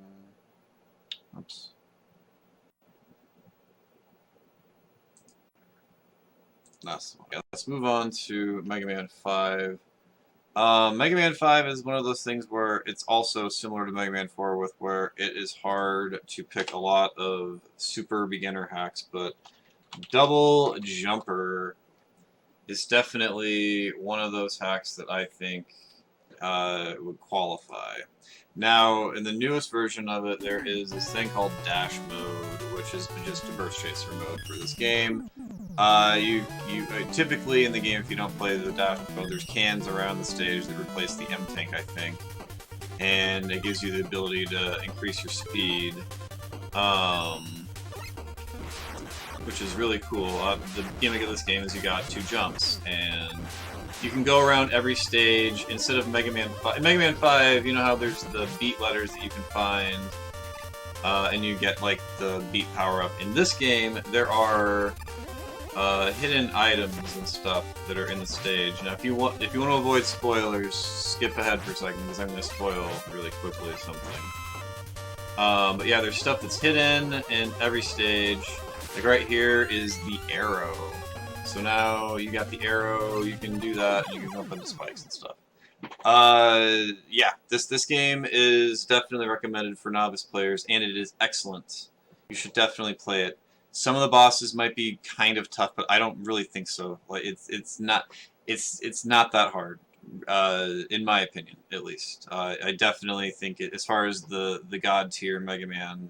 Oops. That's one. Yeah, let's move on to Mega Man 5. Mega Man 5 is one of those things where it's also similar to Mega Man 4 with where it is hard to pick a lot of super beginner hacks, but Double Jumper is definitely one of those hacks that I think would qualify. Now, in the newest version of it, there is this thing called Dash Mode, which is just a burst chaser mode for this game. Typically in the game, if you don't play the dash mode, there's cans around the stage that replace the M-Tank, I think, and it gives you the ability to increase your speed, which is really cool. The gimmick of this game is you got 2 jumps, and you can go around every stage instead of Mega Man 5. In Mega Man 5, you know how there's the beat letters that you can find, and you get like the beat power-up. In this game, there are hidden items and stuff that are in the stage. Now, if you want to avoid spoilers, skip ahead for a second because I'm going to spoil really quickly something. But yeah, there's stuff that's hidden in every stage. Like right here is the arrow. So now you got the arrow, you can do that, and you can jump into spikes and stuff. Yeah, this game is definitely recommended for novice players, and it is excellent. You should definitely play it. Some of the bosses might be kind of tough, but I don't really think so. Like it's not that hard, in my opinion, at least. I definitely think it, as far as the god tier Mega Man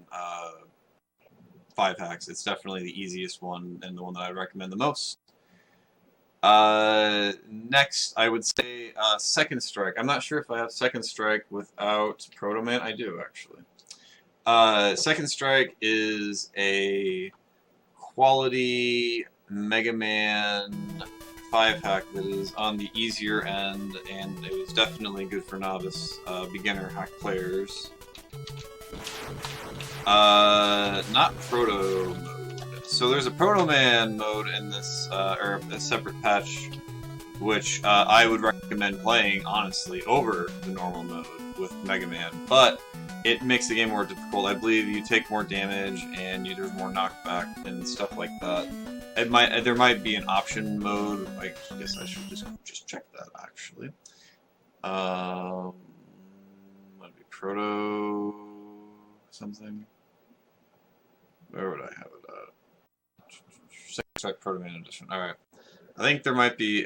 5 hacks, it's definitely the easiest one and the one that I recommend the most. Next, I would say Second Strike. I'm not sure if I have Second Strike without Proto Man. I do, actually. Second Strike is a quality Mega Man 5 hack that is on the easier end, and it was definitely good for novice beginner hack players. Not Proto mode. So there's a Proto Man mode in this, or a separate patch, which I would recommend playing, honestly, over the normal mode with Mega Man, but it makes the game more difficult. I believe you take more damage and there's more knockback and stuff like that. There might be an option mode. I guess I should just check that actually. Might be Proto something. Where would I have it at? Second Strike Proto Man Edition. All right. I think there might be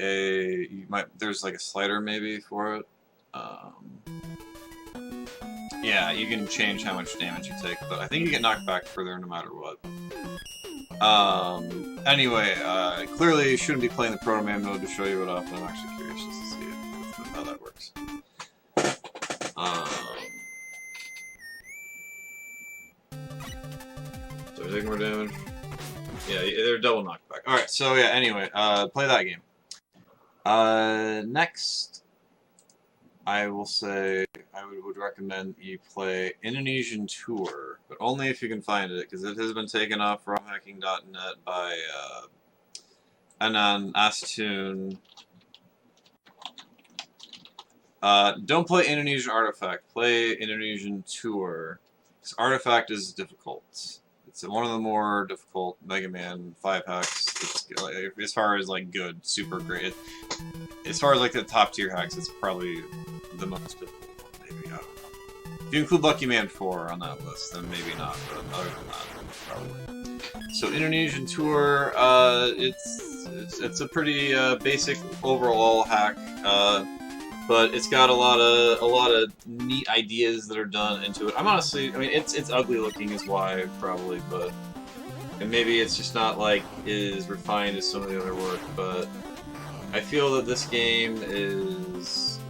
there's like a slider maybe for it. Yeah, you can change how much damage you take, but I think you get knocked back further no matter what. Anyway, clearly you shouldn't be playing the Proto Man mode to show you it off, but I'm actually curious just to see how that works. So I take more damage. Yeah, they're double knockback. Alright, so yeah, anyway, play that game. Next, I will say I would recommend you play Indonesian Tour, but only if you can find it, because it has been taken off romhacking.net by Anan Astun. Don't play Indonesian Artifact, play Indonesian Tour, because Artifact is difficult. It's one of the more difficult Mega Man 5 hacks. It's, like, as far as like good, super great. As far as like the top tier hacks, it's probably the most difficult one. Maybe, I don't know. If you include Lucky Man 4 on that list, then maybe not. But other than that, probably. So Indonesian Tour, it's it's a pretty basic overall hack, but it's got a lot of neat ideas that are done into it. I'm honestly, I mean, it's ugly looking is why probably, but and maybe it's just not like as refined as some of the other work, but I feel that this game is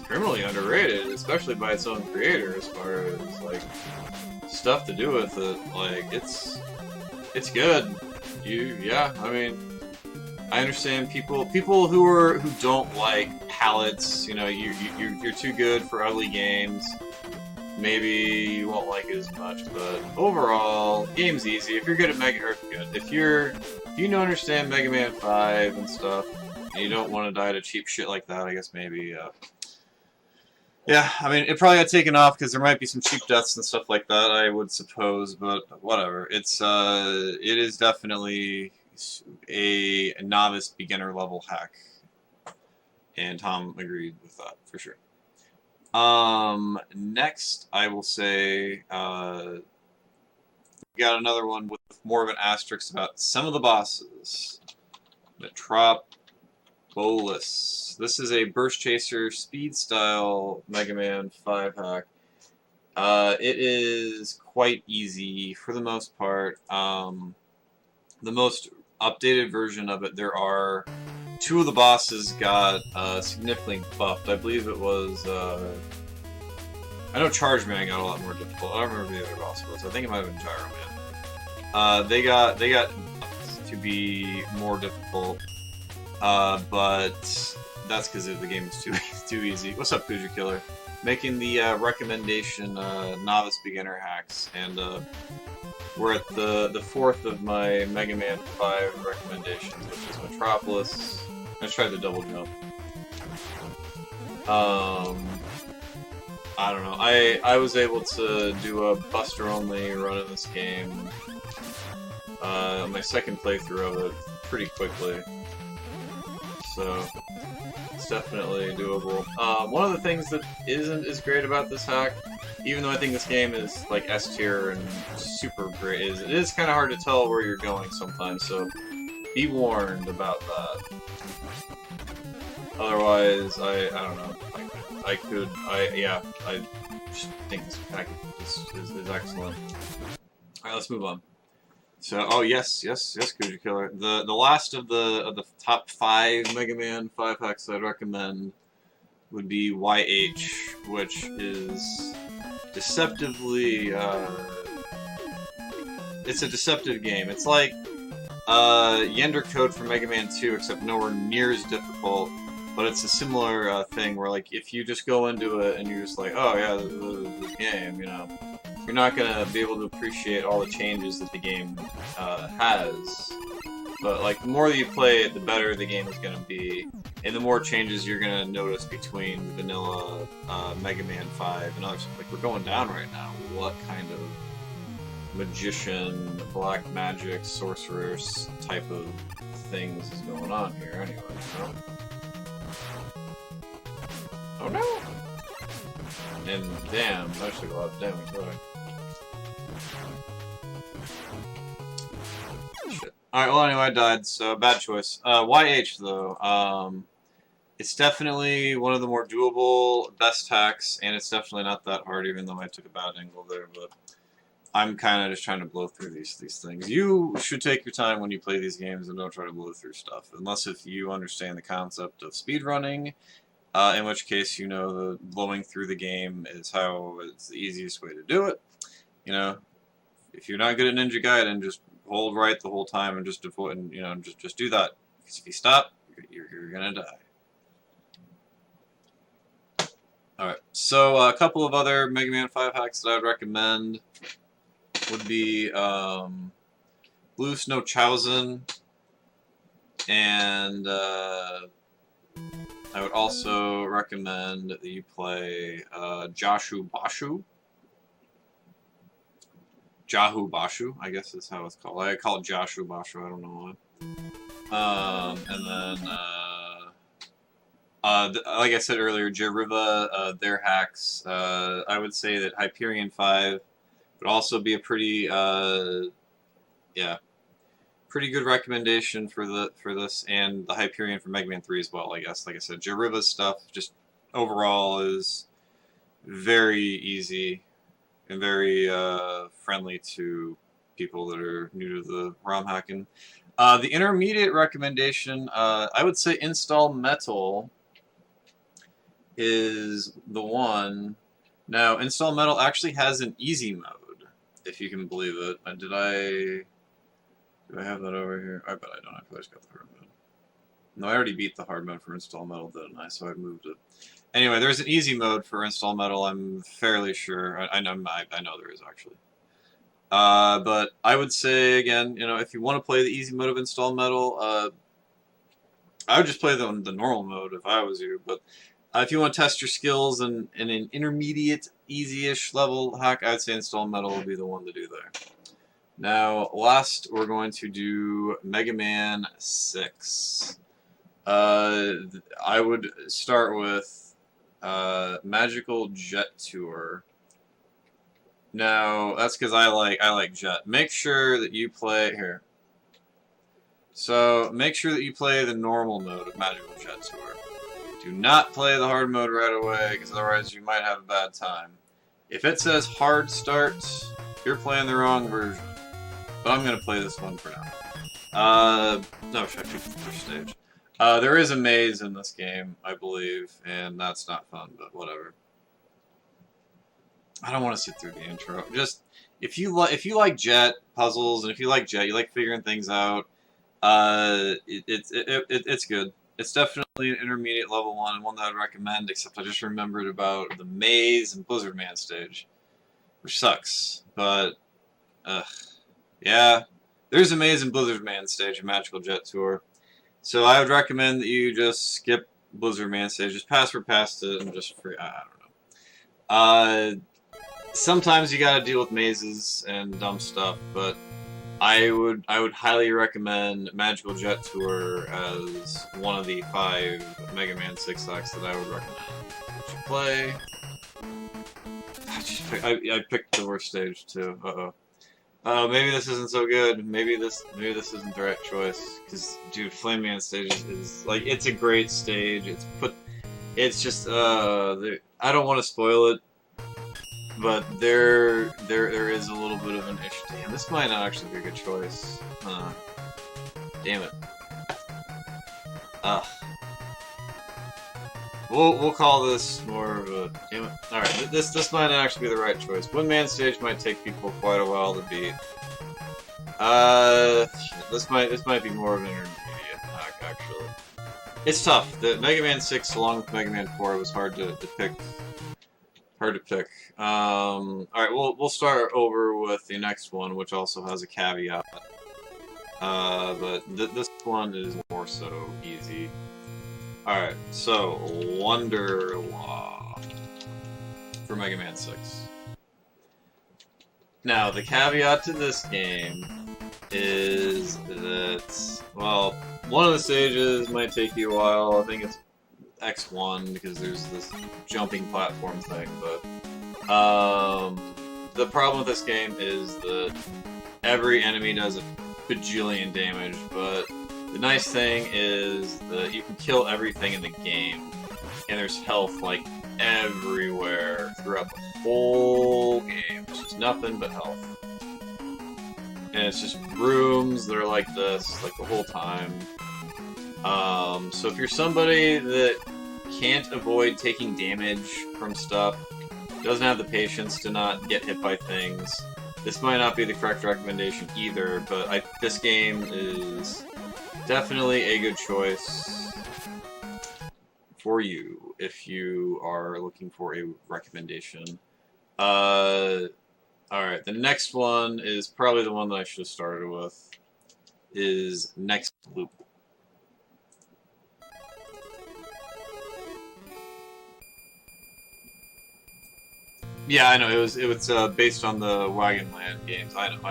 criminally underrated, especially by its own creator, as far as like stuff to do with it. Like it's good. Yeah, I mean, I understand people who don't like palettes. You know, you're too good for ugly games. Maybe you won't like it as much, but overall, game's easy. If you're good at if you don't understand Mega Man 5 and stuff, and you don't want to die to cheap shit like that, I guess maybe. Yeah, I mean, it probably got taken off because there might be some cheap deaths and stuff like that, I would suppose, but whatever. It is definitely a novice beginner level hack, and Tom agreed with that for sure. Next, I will say, we got another one with more of an asterisk about some of the bosses. Metropolis. This is a Burst Chaser speed style Mega Man 5 hack. It is quite easy for the most part. The most updated version of it, there are two of the bosses got significantly buffed. I believe it was. I know Charge Man got a lot more difficult. I don't remember the other boss was. I think it might have been Gyro Man. They got buffed to be more difficult. But that's because the game is too easy. What's up, Kuja Killer? Making the recommendation novice beginner hacks, and we're at the fourth of my Mega Man 5 recommendations, which is Metropolis. I just tried the double jump. I don't know. I was able to do a Buster only run of this game. My second playthrough of it pretty quickly. So it's definitely doable. One of the things that isn't as great about this hack, even though I think this game is like S tier and super great, is it is kind of hard to tell where you're going sometimes. So be warned about that. Otherwise, I don't know. I just think this hack is excellent. All right, let's move on. So, oh yes, Kuja Killer. The last of the top 5 Mega Man 5 hacks I'd recommend would be YH, which is deceptively. It's a deceptive game. It's like Yender Code for Mega Man 2, except nowhere near as difficult. But it's a similar thing where, like, if you just go into it and you're just like, oh yeah, this game, you know. You're not going to be able to appreciate all the changes that the game has. But, like, the more that you play it, the better the game is going to be. And the more changes you're going to notice between vanilla Mega Man 5 and others. Like, we're going down right now. What kind of magician, black magic, sorceress type of things is going on here anyway, you know? Oh no! And damn, that took a lot of damage, really. Shit. Alright, well anyway, I died, so bad choice. YH though, it's definitely one of the more doable, best hacks, and it's definitely not that hard, even though I took a bad angle there, but I'm kind of just trying to blow through these things. You should take your time when you play these games and don't try to blow through stuff, unless if you understand the concept of speedrunning, in which case you know the blowing through the game is it's the easiest way to do it. You know, if you're not good at Ninja Gaiden, just hold right the whole time and just avoid, and, you know, just do that. Because if you stop, you're gonna die. Alright, so a couple of other Mega Man 5 hacks that I would recommend would be Blue Snow Chowsen, and I would also recommend that you play Jahu Bashu, I guess is how it's called. I call it Jahu Bashu, I don't know why. And then, like I said earlier, Jariva, their hacks. I would say that Hyperion 5 would also be a pretty pretty good recommendation for this, and the Hyperion for Mega Man 3 as well, I guess. Like I said, Jariva's stuff just overall is very easy and very friendly to people that are new to the ROM hacking. The intermediate recommendation, I would say Install Metal is the one. Now, Install Metal actually has an easy mode, if you can believe it. Do I have that over here? I bet I don't. I probably just got the hard mode. No, I already beat the hard mode for Install Metal, didn't I? So I moved it. Anyway, there's an easy mode for Install Metal, I'm fairly sure. I know there is, actually. But I would say, again, you know, if you want to play the easy mode of Install Metal, I would just play the normal mode if I was you. But if you want to test your skills in an intermediate, easy-ish level hack, I'd say Install Metal would be the one to do there. Now, last, we're going to do Mega Man 6. I would start with Magical Jet Tour. Now, that's because I like Jet. Make sure that you play here. So make sure that you play the normal mode of Magical Jet Tour. Do not play the hard mode right away, because otherwise you might have a bad time. If it says hard start, you're playing the wrong version. But I'm gonna play this one for now. No, should I pick the first stage? There is a maze in this game, I believe, and that's not fun, but whatever. I don't want to sit through the intro. Just if you like Jet puzzles, and if you like Jet, you like figuring things out. It's good. It's definitely an intermediate level one, and one that I'd recommend. Except I just remembered about the maze and Blizzard Man stage, which sucks. But yeah, there's a maze and Blizzard Man stage in Magical Jet Tour. So I would recommend that you just skip Blizzard Man stage, just password past it, and just I don't know. Sometimes you gotta deal with mazes and dumb stuff, but I would highly recommend Magical Jet Tour as one of the 5 Mega Man 6 acts that I would recommend that you play. I picked the worst stage too. Maybe this isn't so good. Maybe this isn't the right choice. Because dude, Flame Man stage is like, it's a great stage. It's just I don't want to spoil it. But there is a little bit of an issue. Damn, this might not actually be a good choice. Damn it. We'll call this more of a damn it. All right, this might not actually be the right choice. One man stage might take people quite a while to beat. This might be more of an intermediate hack actually. It's tough. The Mega Man 6 along with Mega Man 4 was hard to pick. Alright, we'll start over with the next one, which also has a caveat. But this one is more so easy. Alright, so Wonder Law for Mega Man 6. Now, the caveat to this game is that, well, one of the stages might take you a while. I think it's X1 because there's this jumping platform thing, but the problem with this game is that every enemy does a bajillion damage, but the nice thing is that you can kill everything in the game, and there's health like everywhere throughout the whole game. It's just nothing but health. And it's just rooms that are like this, like the whole time. So if you're somebody that can't avoid taking damage from stuff, doesn't have the patience to not get hit by things, this might not be the correct recommendation either, but this game is definitely a good choice for you if you are looking for a recommendation. Alright, the next one is probably the one that I should have started with, is Next Loop. Yeah, I know, it was based on the Wagon Land games. I know.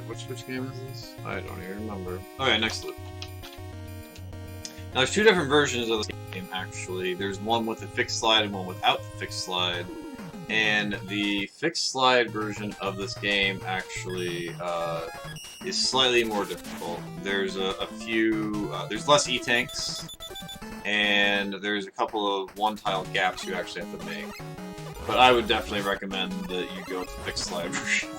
Which game is this? I don't even remember. Okay, Next Loop. Now, there's 2 different versions of this game, actually. There's one with a fixed slide and one without the fixed slide. And the fixed slide version of this game actually is slightly more difficult. There's a few, there's less E-tanks, and there's a couple of one-tile gaps you actually have to make. But I would definitely recommend that you go with the fixed slide version.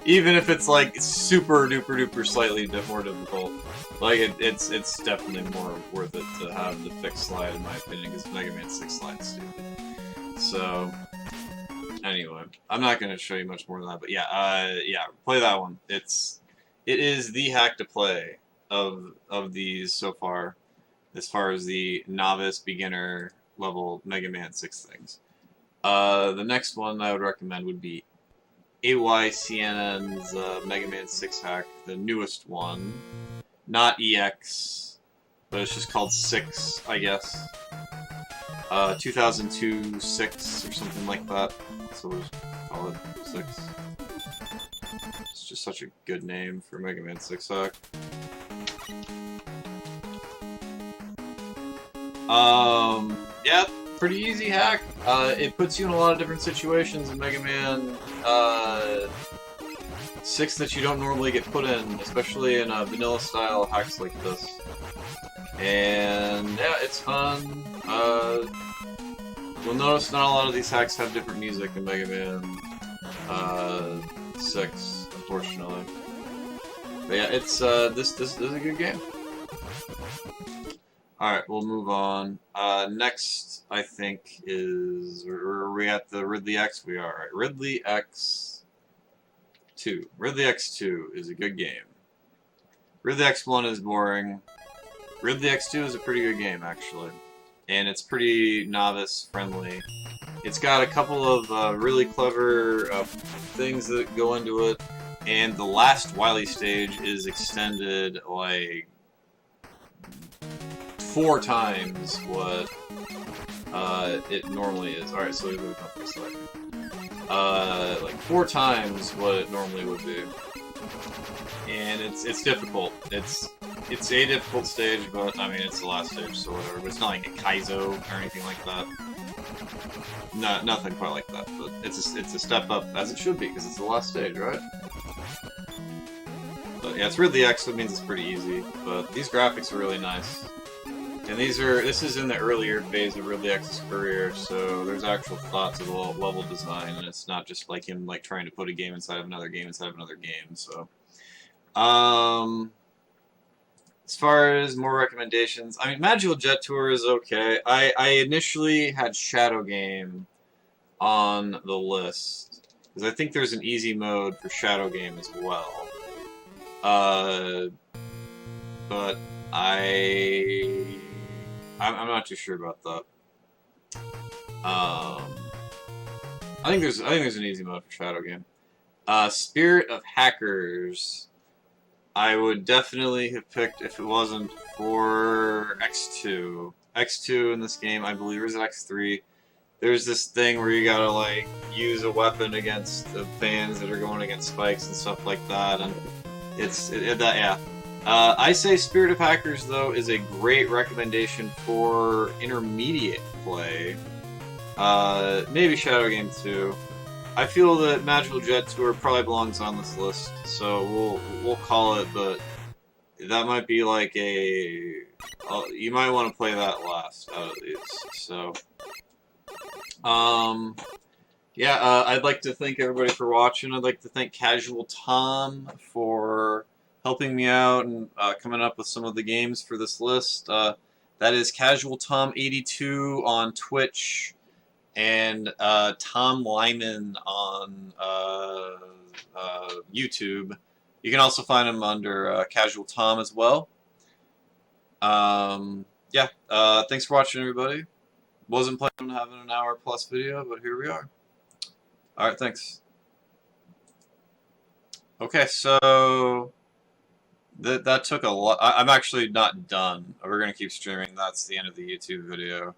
Even if it's like super duper duper slightly more difficult. Like it's definitely more worth it to have the fixed slide in my opinion, because Mega Man 6 slide's stupid. So anyway, I'm not gonna show you much more than that, but yeah, play that one. It is the hack to play of these so far, as far as the novice beginner level Mega Man 6 things. The next one I would recommend would be AYCNN's Mega Man 6 hack, the newest one. Not EX, but it's just called 6, I guess. 2002 6 or something like that. So we'll just call it 6. It's just such a good name for Mega Man 6 hack. Yeah, pretty easy hack. It puts you in a lot of different situations in Mega Man 6 that you don't normally get put in, especially in vanilla style hacks like this. And yeah, it's fun. You'll notice not a lot of these hacks have different music in Mega Man 6, unfortunately. But yeah, it's this is a good game. Alright, we'll move on. Next, I think, is... Are we at the Ridley X? We are. Right. Ridley X2. Ridley X2 is a good game. Ridley X1 is boring. Ridley X2 is a pretty good game, actually. And it's pretty novice-friendly. It's got a couple of really clever things that go into it. And the last Wily stage is extended, like... 4 times what it normally is. Alright, so we move up this way. Like 4 times what it normally would be. And it's difficult. It's a difficult stage, but I mean it's the last stage, so whatever. But it's not like a kaizo or anything like that. Nothing quite like that, but it's a step up, as it should be, because it's the last stage, right? But yeah, it's Ridley X, so it means it's pretty easy. But these graphics are really nice. And this is in the earlier phase of Ridley X's career, so there's actual thought to the level design, and it's not just like him like trying to put a game inside of another game inside of another game. So, as far as more recommendations, I mean, Magical Jet Tour is okay. I initially had Shadow Game on the list because I think there's an easy mode for Shadow Game as well. But I'm not too sure about that. I think there's an easy mode for Shadow Game. Spirit of Hackers, I would definitely have picked if it wasn't for X2. X2 in this game, I believe, or is it X3? There's this thing where you gotta like use a weapon against the fans that are going against spikes and stuff like that, and yeah. I say Spirit of Hackers, though, is a great recommendation for intermediate play. Maybe Shadow Game too. I feel that Magical Jet Tour probably belongs on this list, so we'll call it, but that might be like a... you might want to play that last out of these, so... yeah, I'd like to thank everybody for watching. I'd like to thank Casual Tom for helping me out and coming up with some of the games for this list. That is Casual Tom 82 on Twitch and Tom Lyman on YouTube. You can also find him under Casual Tom as well. Yeah, thanks for watching, everybody. Wasn't planning on having an hour-plus video, but here we are. Alright, thanks. Okay, so... That took a lot. I'm actually not done. We're going to keep streaming. That's the end of the YouTube video.